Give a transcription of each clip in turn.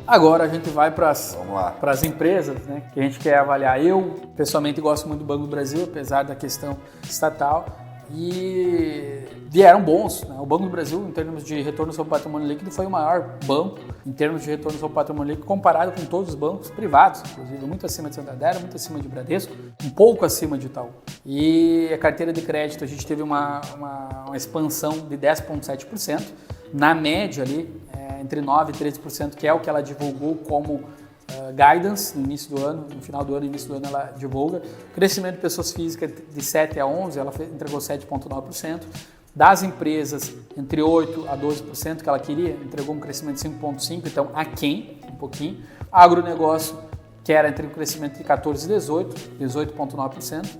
Agora a gente vai para Vamos lá. as empresas, né, que a gente quer avaliar. Eu, pessoalmente, gosto muito do Banco do Brasil, apesar da questão estatal, e vieram bons, né? O Banco do Brasil, em termos de retorno sobre patrimônio líquido, foi o maior banco em termos de retorno sobre patrimônio líquido comparado com todos os bancos privados, inclusive muito acima de Santander, muito acima de Bradesco, um pouco acima de Itaú. E a carteira de crédito, a gente teve uma expansão de 10,7%, na média ali, entre 9% e 13%, que é o que ela divulgou como guidance no início do ano, no final do ano e início do ano ela divulga. Crescimento de pessoas físicas de 7 a 11, ela entregou 7,9%. Das empresas, entre 8 a 12% que ela queria, entregou um crescimento de 5,5%, então aquém, um pouquinho. Agronegócio, que era entre um crescimento de 14 e 18,9%.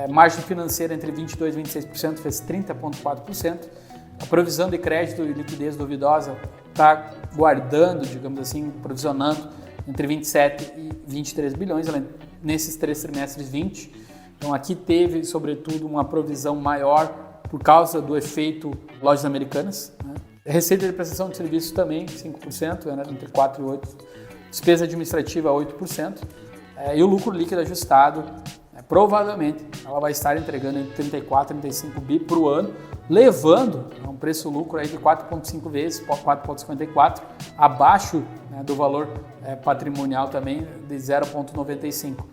Margem financeira entre 22 e 26%, fez 30,4%. A provisão de crédito e liquidez duvidosa está guardando, digamos assim, provisionando entre 27 e 23 bilhões, nesses 3 trimestres 20. Então aqui teve, sobretudo, uma provisão maior por causa do efeito lojas americanas, né? Receita de prestação de serviços também, 5%, né? Entre 4 e 8%. Despesa administrativa, 8%. E o lucro líquido ajustado, provavelmente, ela vai estar entregando entre 34 e 35 bi para o ano, levando a um preço-lucro aí de 4,5 vezes, 4,54, abaixo, né, do valor patrimonial também de 0,95.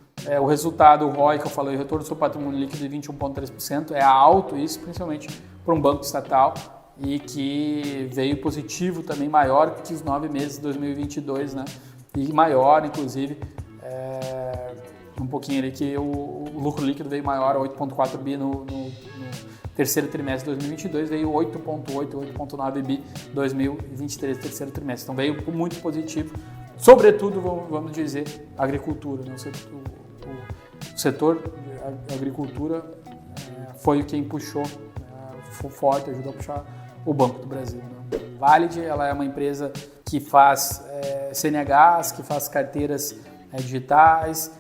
O resultado, o ROI, que eu falei, o retorno sobre patrimônio líquido de 21,3%, é alto isso, principalmente para um banco estatal, e que veio positivo também, maior que os 9 meses de 2022, né? E maior, inclusive, um pouquinho ali, que o lucro líquido veio maior, 8,4 bi no terceiro trimestre de 2022, veio 8,9 bi 2023, terceiro trimestre. Então veio muito positivo, sobretudo, vamos dizer, a agricultura, né? O setor de agricultura foi quem puxou, forte, ajudou a puxar o Banco do Brasil, né? Valid, ela é uma empresa que faz CNHs, que faz carteiras digitais,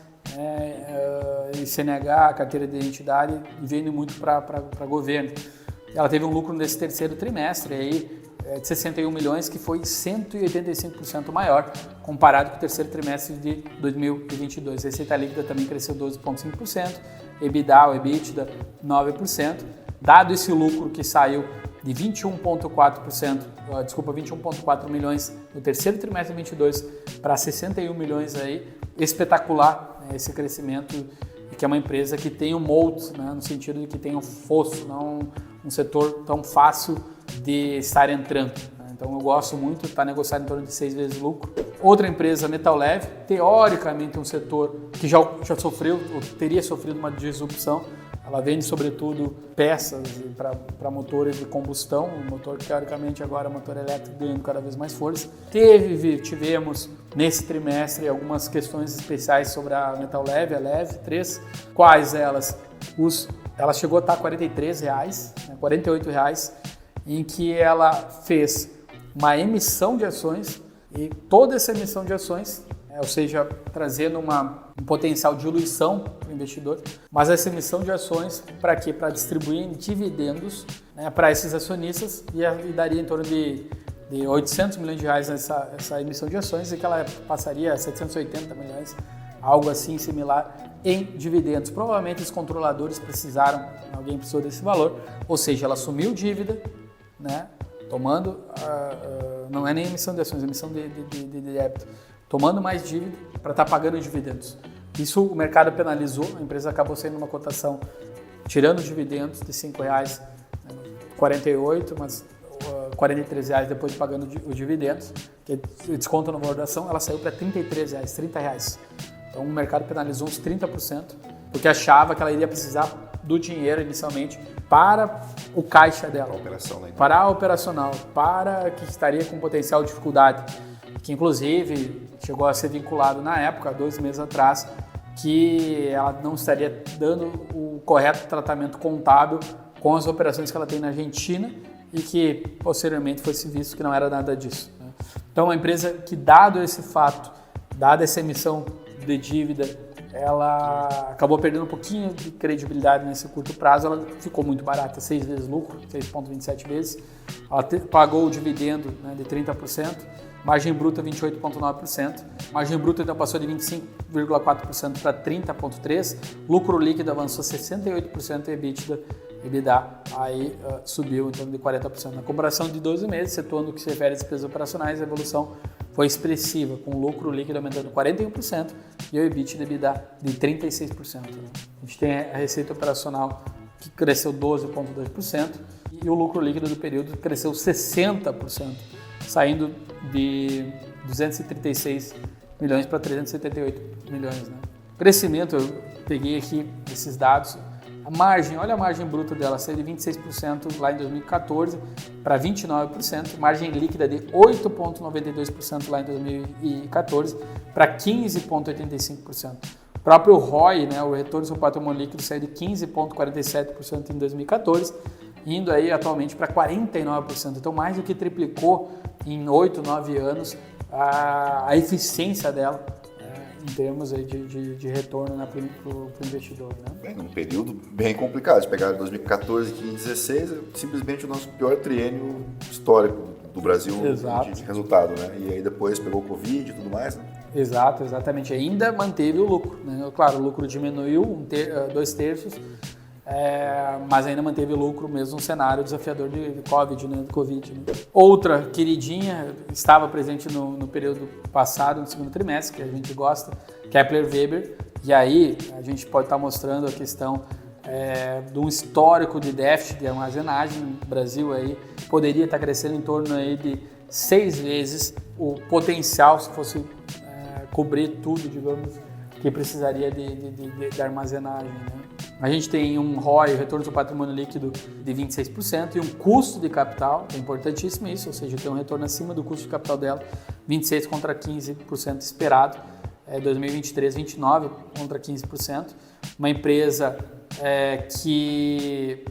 e CNH, carteira de identidade, e vende muito para governo. Ela teve um lucro nesse terceiro trimestre aí, de 61 milhões, que foi 185% maior comparado com o terceiro trimestre de 2022. A receita líquida também cresceu 12,5%, EBITDA 9%. Dado esse lucro que saiu de 21,4 milhões no terceiro trimestre de 2022 para 61 milhões aí, espetacular, né, esse crescimento, que é uma empresa que tem um moat, né, no sentido de que tem um fosso, não um setor tão fácil de estar entrando, né? Então eu gosto muito, está negociado em torno de 6 vezes lucro. Outra empresa, Metal Leve, teoricamente um setor que já sofreu, ou teria sofrido uma disrupção. Ela vende, sobretudo, peças para motores de combustão, um motor que, teoricamente, agora é motor elétrico ganhando cada vez mais força. Tivemos, nesse trimestre, algumas questões especiais sobre a Metal Leve, a Leve 3. Quais elas? Ela chegou a estar R$ 43, né, R$ 48, em que ela fez uma emissão de ações, e toda essa emissão de ações, ou seja, trazendo um potencial diluição para o investidor, mas essa emissão de ações para quê? Para distribuir em dividendos, né, para esses acionistas, e daria em torno de 800 milhões de reais essa emissão de ações, e que ela passaria a 780 milhões, algo assim similar, em dividendos. Provavelmente os controladores alguém precisou desse valor, ou seja, ela assumiu dívida, né, tomando, não é nem emissão de ações, é emissão de débito, tomando mais dívida para estar pagando dividendos. Isso o mercado penalizou, a empresa acabou sendo uma cotação, tirando os dividendos de R$ 5,00, 48, mas R$ 43 depois de pagando os dividendos, que desconto no valor da ação, ela saiu para R$ 33, R$ 30. Então o mercado penalizou uns 30%, porque achava que ela iria precisar do dinheiro inicialmente para o caixa dela, para a operacional, para que estaria com potencial dificuldade, que inclusive chegou a ser vinculado na época, 2 meses atrás, que ela não estaria dando o correto tratamento contábil com as operações que ela tem na Argentina, e que posteriormente foi-se visto que não era nada disso, né? Então, uma empresa que, dado esse fato, dada essa emissão de dívida ela acabou perdendo um pouquinho de credibilidade nesse curto prazo, ela ficou muito barata, 6 vezes lucro, 6,27 vezes. Ela pagou o dividendo, né, de 30%, margem bruta 28,9%, margem bruta então passou de 25,4% para 30,3%, lucro líquido avançou 68% e EBITDA aí subiu em torno de 40%. Na comparação de 12 meses, situando o que se refere a despesas operacionais, a evolução foi expressiva, com o lucro líquido aumentando 41% e o EBITDA de 36%. A gente tem a receita operacional que cresceu 12,2% e o lucro líquido do período cresceu 60%, saindo de 236 milhões para 378 milhões. Né? Crescimento, eu peguei aqui esses dados. A margem, olha a margem bruta dela, saiu de 26% lá em 2014 para 29%, margem líquida de 8,92% lá em 2014 para 15,85%. O próprio ROI, né, o retorno sobre patrimônio líquido, saiu de 15,47% em 2014, indo aí atualmente para 49%. Então, mais do que triplicou em 8, 9 anos a eficiência dela em termos aí de retorno para o investidor. Né? Num período bem complicado. Se pegar 2014, 15, 16, é simplesmente o nosso pior triênio histórico do Brasil de resultado. Né? E aí depois pegou o Covid e tudo mais. Né? Exato, exatamente. Ainda manteve o lucro. Né? Claro, o lucro diminuiu 2/3, mas ainda manteve o lucro mesmo no cenário desafiador de Covid. Né? Outra queridinha estava presente no período passado, no segundo trimestre, que a gente gosta, Kepler Weber, e aí a gente pode estar mostrando a questão de um histórico de déficit de armazenagem no Brasil, aí, poderia estar crescendo em torno aí de 6 vezes o potencial se fosse cobrir tudo, digamos, que precisaria de armazenagem. Né? A gente tem um ROI, retorno do patrimônio líquido, de 26% e um custo de capital, é importantíssimo isso, ou seja, tem um retorno acima do custo de capital dela, 26% contra 15% esperado, 2023, 29% contra 15%. Uma empresa que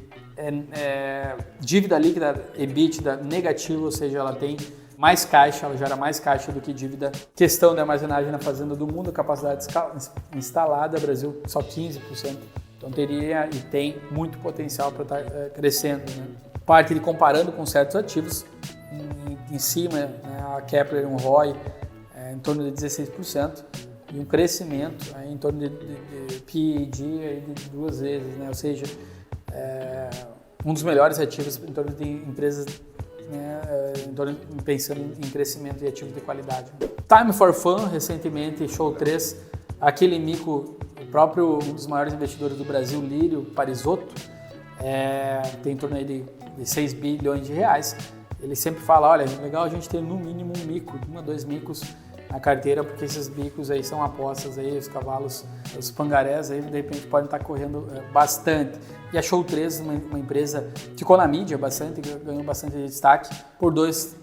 dívida líquida EBITDA negativa, ou seja, ela tem mais caixa, ela gera mais caixa do que dívida. Questão da armazenagem na fazenda do mundo, capacidade instalada, Brasil só 15%. Então teria e tem muito potencial para estar crescendo. Né? Parte de comparando com certos ativos, em cima, né, a Kepler um ROI em torno de 16% e um crescimento em torno de PEG de 2 vezes, né? Ou seja, um dos melhores ativos em torno de empresas, né, pensando em crescimento e ativos de qualidade. Time for Fun, recentemente, Show 3, aquele mico, o próprio um dos maiores investidores do Brasil, Lírio Parisotto, tem em torno aí de 6 bilhões de reais. Ele sempre fala, olha, é legal a gente ter no mínimo um mico, 1 a 2 micos na carteira, porque esses bicos aí são apostas, aí, os cavalos, os pangarés aí de repente podem estar correndo bastante. E a Show 3, uma empresa que ficou na mídia bastante, ganhou bastante destaque por 2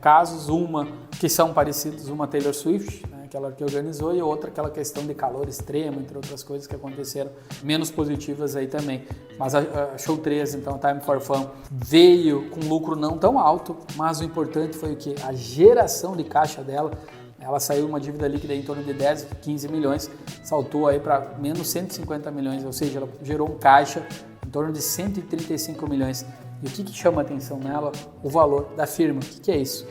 casos, uma que são parecidos, uma Taylor Swift, né, aquela que organizou, e outra aquela questão de calor extremo, entre outras coisas que aconteceram, menos positivas aí também. Mas a Show 3, então, Time for Fun, veio com lucro não tão alto, mas o importante foi o que? A geração de caixa dela. Ela saiu uma dívida líquida em torno de 10, 15 milhões, saltou aí para menos 150 milhões, ou seja, ela gerou um caixa em torno de 135 milhões. E o que chama a atenção nela? O valor da firma. O que é isso?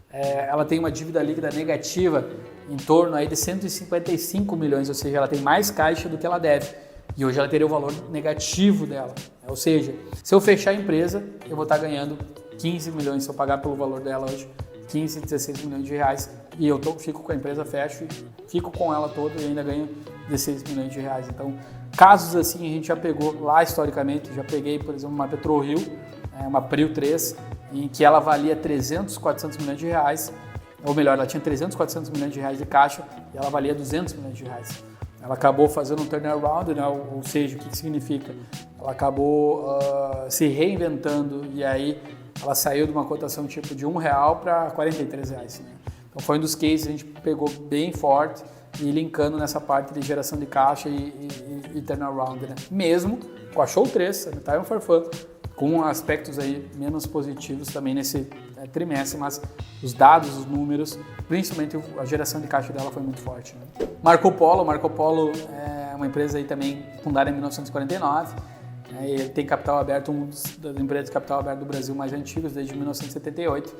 Ela tem uma dívida líquida negativa em torno aí de 155 milhões, ou seja, ela tem mais caixa do que ela deve. E hoje ela teria o valor negativo dela. Ou seja, se eu fechar a empresa, eu vou estar ganhando 15 milhões se eu pagar pelo valor dela hoje. 15, 16 milhões de reais, e eu fico com a empresa, fecho, fico com ela toda e ainda ganho 16 milhões de reais. Então, casos assim a gente já pegou lá historicamente, já peguei, por exemplo, uma PetroRio, uma Prio 3, em que ela valia 300, 400 milhões de reais, ou melhor, ela tinha 300, 400 milhões de reais de caixa e ela valia 200 milhões de reais. Ela acabou fazendo um turnaround, né? Ou seja, o que significa? Ela acabou se reinventando e aí ela saiu de uma cotação tipo de R$1 para R$43. Né? Então foi um dos cases que a gente pegou bem forte e linkando nessa parte de geração de caixa e turnaround. Né? Mesmo com a Show 3, a Time for Fun, com aspectos aí menos positivos também nesse trimestre, mas os dados, os números, principalmente a geração de caixa dela foi muito forte. Né? Marco Polo é uma empresa aí também fundada em 1949, ele tem capital aberto, uma das empresas de capital aberto do Brasil mais antigas, desde 1978.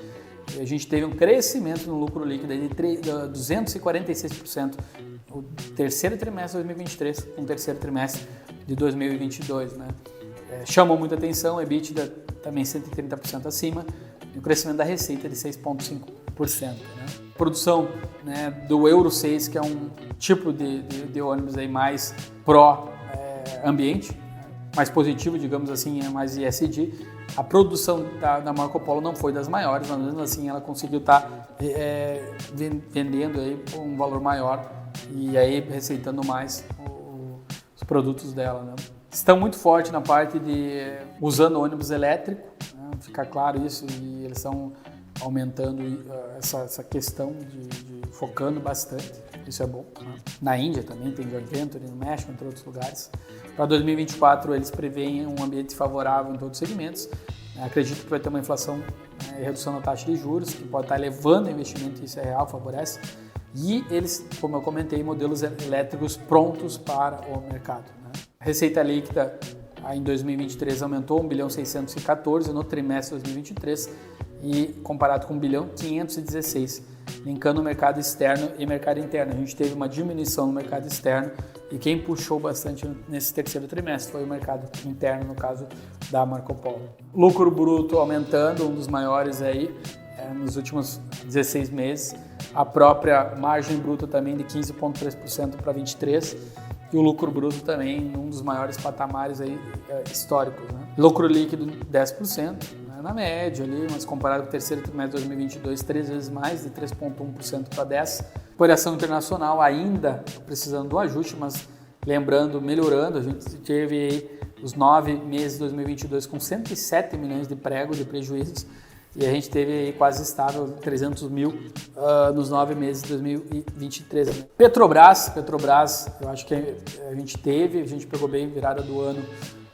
E a gente teve um crescimento no lucro líquido de 246% no terceiro trimestre de 2023 com o terceiro trimestre de 2022. Né? Chamou muita atenção, o EBITDA também 130% acima, e o crescimento da receita de 6,5%. Né? Produção, né, do Euro 6, que é um tipo de ônibus aí mais pró-ambiente, mais positivo, digamos assim, é mais ESG. A produção da Marco Polo não foi das maiores, mas mesmo assim ela conseguiu estar vendendo aí por um valor maior e aí receitando mais os produtos dela. Né? Estão muito forte na parte de usando ônibus elétrico, né? Fica claro isso, e eles estão aumentando essa questão de focando bastante, isso é bom. Né? Na Índia também tem joint venture, no México, entre outros lugares. Para 2024 eles preveem um ambiente favorável em todos os segmentos. Acredito que vai ter uma inflação e redução na taxa de juros, que pode estar elevando o investimento, isso é real, favorece. E eles, como eu comentei, modelos elétricos prontos para o mercado. Né? A receita líquida em 2023 aumentou 1.614 bilhão no trimestre de 2023 e comparado com 1.516 bilhão, linkando o mercado externo e mercado interno. A gente teve uma diminuição no mercado externo e quem puxou bastante nesse terceiro trimestre foi o mercado interno, no caso da Marco Polo. Lucro bruto aumentando, um dos maiores aí nos últimos 16 meses. A própria margem bruta também de 15,3% para 23%. E o lucro bruto também um dos maiores patamares aí, históricos. Né? Lucro líquido 10%, né, na média ali, mas comparado com o terceiro trimestre de 2022, 3 vezes mais, de 3,1% para 10%. Operação internacional ainda precisando do ajuste, mas lembrando, melhorando. A gente teve aí os 9 meses de 2022 com 107 milhões de prejuízos. E a gente teve aí quase estável 300 mil nos 9 meses de 2023. Petrobras, eu acho que a gente pegou bem virada do ano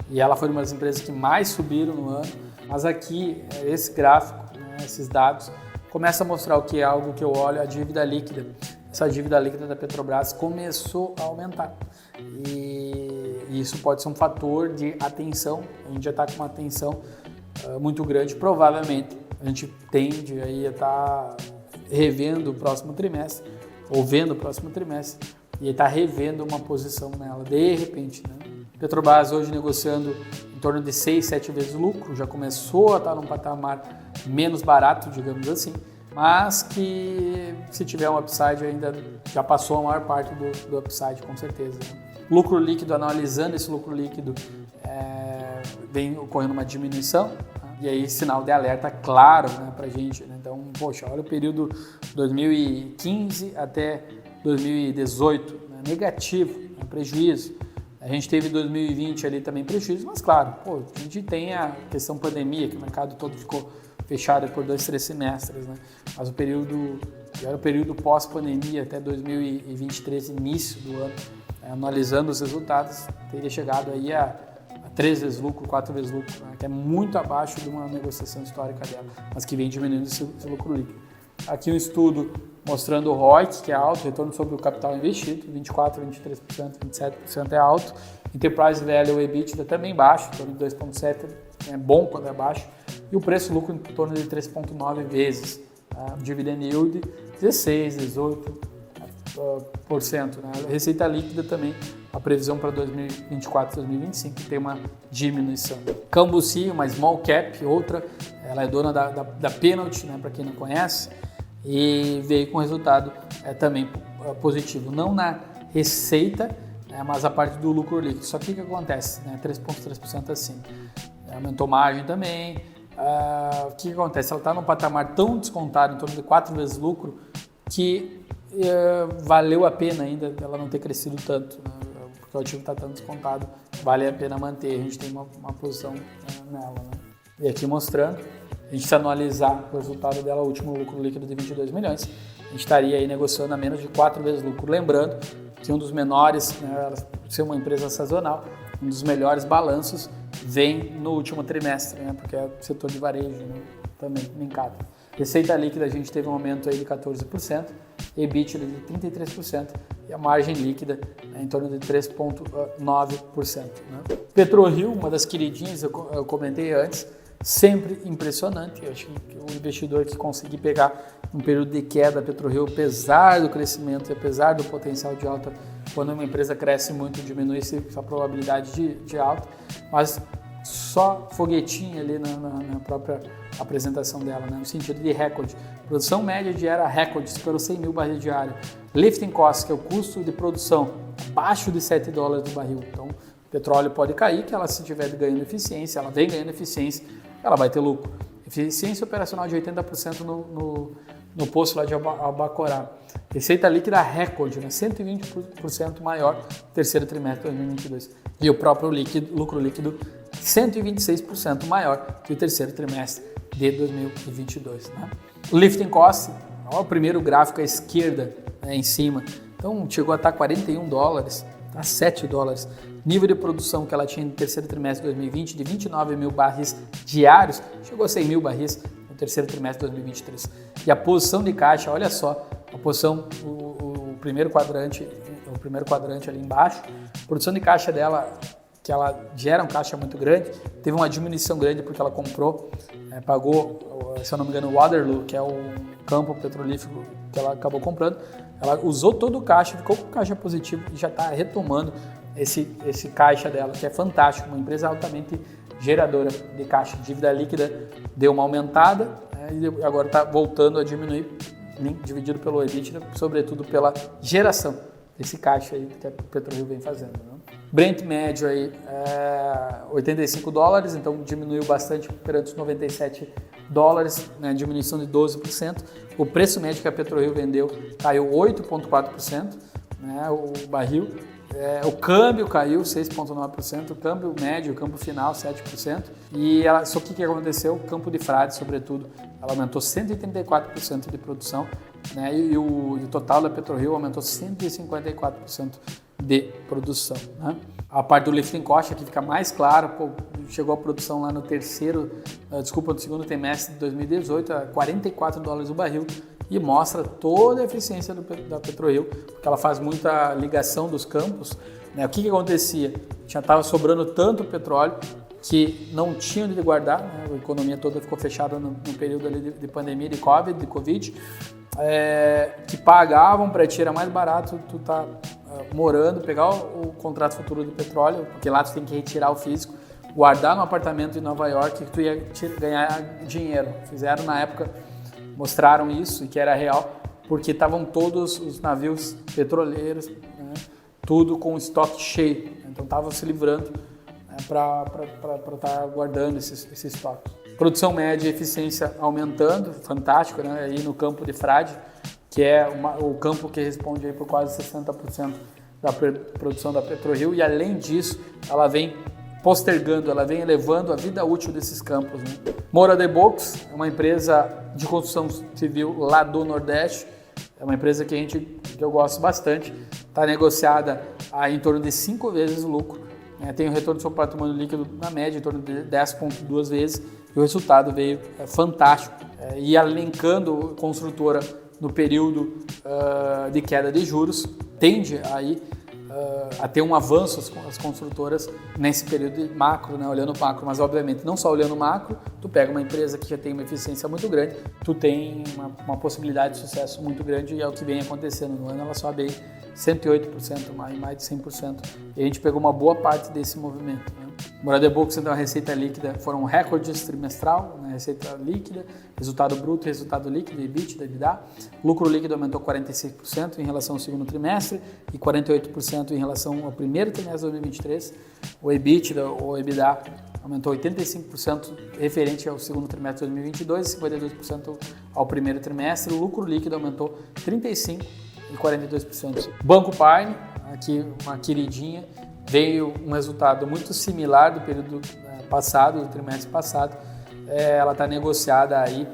e ela foi uma das empresas que mais subiram no ano. Mas aqui, esse gráfico, né, esses dados, começa a mostrar o que é algo que eu olho, a dívida líquida. Essa dívida líquida da Petrobras começou a aumentar. E isso pode ser um fator de atenção. A gente já está com uma atenção muito grande, provavelmente. A gente tende aí a estar revendo o próximo trimestre, ou vendo o próximo trimestre, e estar revendo uma posição nela, de repente. Né? Petrobras hoje negociando em torno de 6, 7 vezes o lucro, já começou a estar num patamar menos barato, digamos assim, mas que se tiver um upside ainda já passou a maior parte do upside, com certeza. Né? Lucro líquido, analisando esse lucro líquido, vem ocorrendo uma diminuição, e aí sinal de alerta claro, né, para a gente. Né? Então, poxa, olha o período 2015 até 2018, né, negativo, né, prejuízo. A gente teve 2020 ali também prejuízo, mas claro, a gente tem a questão pandemia, que o mercado todo ficou fechado por 2, 3 semestres, né? Mas o período pós-pandemia até 2023, início do ano, analisando os resultados, teria chegado aí a 3 vezes lucro, 4 vezes lucro, né? Que é muito abaixo de uma negociação histórica dela, mas que vem diminuindo esse lucro líquido. Aqui um estudo mostrando o ROIC, que é alto, retorno sobre o capital investido, 24%, 23%, 27% é alto. Enterprise Value EBITDA também baixo, em torno de 2,7%, é bom quando é baixo. E o preço-lucro em torno de 3,9 vezes. Tá? Dividend yield 16%, 18%. Né? Receita líquida também, a previsão para 2024 2025 tem uma diminuição. Cambuci, uma small cap, outra, ela é dona da Penalty, né, para quem não conhece, e veio com resultado também positivo, não na receita, mas a parte do lucro líquido. Só que o que acontece? 3,3% assim. Aumentou margem também. O que acontece? Ela está num patamar tão descontado, em torno de 4 vezes lucro, que valeu a pena ainda ela não ter crescido tanto, né? Porque o ativo está tão descontado, vale a pena manter. A gente tem uma posição nela. Né? E aqui mostrando, a gente se analisar o resultado dela, o último lucro líquido de 22 milhões, a gente estaria aí negociando a menos de 4 vezes lucro. Lembrando que um dos menores, ela ser uma empresa sazonal, um dos melhores balanços vem no último trimestre, né? Porque é o setor de varejo, né? Também linkado. Receita líquida a gente teve um aumento aí de 14%, EBITDA de 33% e a margem líquida em torno de 3,9%. Né? PetroRio, uma das queridinhas, eu comentei antes, sempre impressionante. Eu acho que o investidor que conseguir pegar um período de queda, PetroRio, apesar do crescimento e apesar do potencial de alta, quando uma empresa cresce muito, diminui-se a probabilidade de alta, mas só foguetinho ali na própria apresentação dela, né? No sentido de recorde. Produção média diária recorde, superou 100 mil barris diários. Lifting cost, que é o custo de produção, abaixo de $7 do barril. Então, o petróleo pode cair, que ela se estiver ganhando eficiência, ela vem ganhando eficiência, ela vai ter lucro. Eficiência operacional de 80% no posto lá de Albacorá. Receita líquida recorde, né? 120% maior no terceiro trimestre de 2022. E o próprio lucro líquido 126% maior que o terceiro trimestre de 2022. Né? O lifting cost, ó, o primeiro gráfico à esquerda, né, em cima, então chegou a estar $41, a $7. Nível de produção que ela tinha no terceiro trimestre de 2020 de 29 mil barris diários, chegou a 100 mil barris no terceiro trimestre de 2023. E a posição de caixa, olha só, a posição, o primeiro quadrante ali embaixo, a produção de caixa dela, que ela gera um caixa muito grande, teve uma diminuição grande porque ela comprou, pagou, se eu não me engano, o Waterloo, que é o campo petrolífero que ela acabou comprando, ela usou todo o caixa, ficou com caixa positivo e já está retomando esse caixa dela, que é fantástico, uma empresa altamente geradora de caixa. Dívida líquida deu uma aumentada, e agora está voltando a diminuir, dividido pelo EBITDA, sobretudo pela geração desse caixa aí que a PetroRio vem fazendo. Né? Brent médio aí $85, então diminuiu bastante perante os $97, né, diminuição de 12%. O preço médio que a PetroRio vendeu caiu 8,4%, né, o barril. O câmbio caiu 6,9%, o câmbio médio, o câmbio final 7%. E só que o que aconteceu? O campo de frade, sobretudo, ela aumentou 134% de produção, né, e o total da PetroRio aumentou 154% de produção. Né? A parte do lifting cost aqui fica mais claro, chegou a produção lá no segundo trimestre de 2018 a $44 o barril, e mostra toda a eficiência da PetroRio, porque ela faz muita ligação dos campos. Né? O que acontecia? Já estava sobrando tanto petróleo que não tinha onde guardar, né? A economia toda ficou fechada no período ali de pandemia, de Covid, que pagavam para ti, era mais barato tu tá morando, pegar o contrato futuro do petróleo, porque lá tu tem que retirar o físico, guardar no apartamento em Nova York, que tu ia ganhar dinheiro. Fizeram na época, mostraram isso e que era real, porque estavam todos os navios petroleiros, né, tudo com estoque cheio, então estavam se livrando, né, para estar guardando esse estoque. Produção média e eficiência aumentando, fantástico, né, aí no campo de frade, que é o campo que responde aí por quase 60% da produção da PetroRio, e além disso, ela vem postergando, ela vem elevando a vida útil desses campos. Né? Moura Debox é uma empresa de construção civil lá do Nordeste, é uma empresa que eu gosto bastante, está negociada em torno de 5 vezes o lucro, né? Tem um retorno sobre patrimônio líquido na média em torno de 10,2 vezes, e o resultado veio fantástico. E alencando construtora no período de queda de juros, tende aí a ter um avanço as construtoras nesse período de macro, né, olhando o macro, mas obviamente não só olhando o macro, tu pega uma empresa que já tem uma eficiência muito grande, tu tem uma possibilidade de sucesso muito grande, e é o que vem acontecendo. No ano ela sobe aí 108%, mais de 100%, e a gente pegou uma boa parte desse movimento. Né? Moura Debox, então, a receita líquida foram recordes trimestral, né, receita líquida, resultado bruto, resultado líquido, EBITDA, EBITDA. Lucro líquido aumentou 46% em relação ao segundo trimestre e 48% em relação ao primeiro trimestre de 2023. O EBITDA, ou EBITDA, aumentou 85% referente ao segundo trimestre de 2022 e 52% ao primeiro trimestre. O lucro líquido aumentou 35% e 42%. Banco Pine, aqui uma queridinha, veio um resultado muito similar do período passado, do trimestre passado. Ela está negociada aí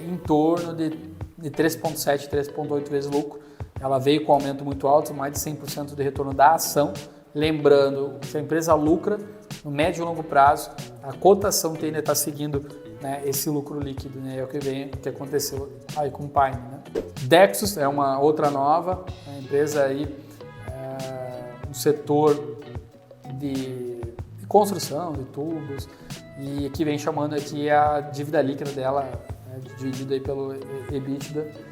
em torno de 3,7, 3,8 vezes lucro. Ela veio com um aumento muito alto, mais de 100% de retorno da ação, lembrando, se a empresa lucra, no médio e longo prazo, a cotação tende a estar seguindo, né, esse lucro líquido, né, é o que aconteceu aí com o Pine, né. Dexus é uma outra nova, uma empresa aí, no setor de construção, de tubos, e que vem chamando aqui a dívida líquida dela, né, dividida aí pelo EBITDA,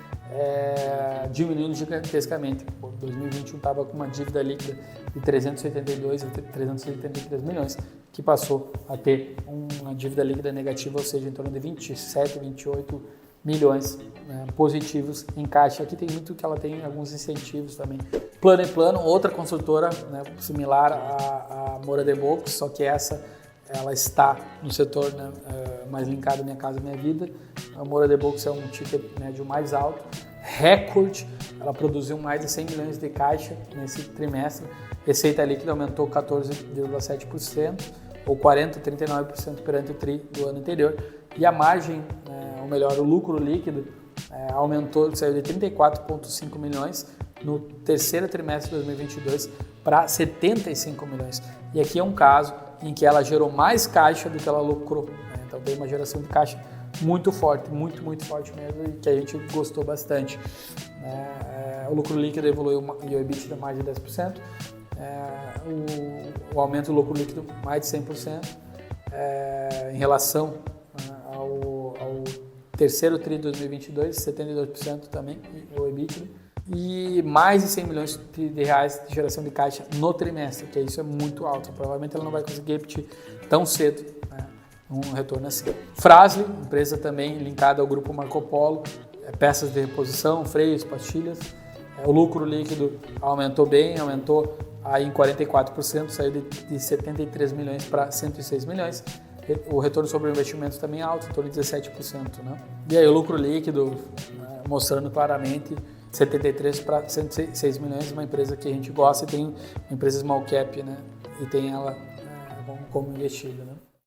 diminuindo gigantescamente. Em 2021 estava com uma dívida líquida de 382 a 383 milhões, que passou a ter uma dívida líquida negativa, ou seja, em torno de 27, 28 milhões, né, positivos em caixa. Aqui tem muito que ela tem alguns incentivos também. Plano e Plano, outra construtora, né, similar à Moura Deboco, só que ela está no setor, né, mais linkado à Minha Casa Minha Vida. A Moura Deboco é um ticket médio mais alto. Record, ela produziu mais de 100 milhões de caixa nesse trimestre. Receita líquida aumentou 14,7%, ou 39% perante o TRI do ano anterior. E a margem, ou melhor, o lucro líquido, aumentou, saiu de 34,5 milhões no terceiro trimestre de 2022 para 75 milhões. E aqui é um caso em que ela gerou mais caixa do que ela lucrou, né? Então tem uma geração de caixa muito forte, muito forte mesmo, e que a gente gostou bastante. O lucro líquido evoluiu e o EBITDA mais de 10%, o aumento do lucro líquido mais de 100%, em relação ao terceiro TRI de 2022, 72% também, o EBITDA, e mais de 100 milhões de reais de geração de caixa no trimestre, que isso é muito alto. Provavelmente ela não vai conseguir repetir tão cedo, né, um retorno assim. Fras-le, empresa também linkada ao grupo Marco Polo, peças de reposição, freios, pastilhas. O lucro líquido aumentou bem, aumentou aí em 44%, saiu de 73 milhões para 106 milhões. O retorno sobre investimentos também alto, em torno de 17%. Né? E aí o lucro líquido, né, mostrando claramente 73 para 106 milhões, uma empresa que a gente gosta e tem uma empresa small cap, né? E tem ela como investida. Né?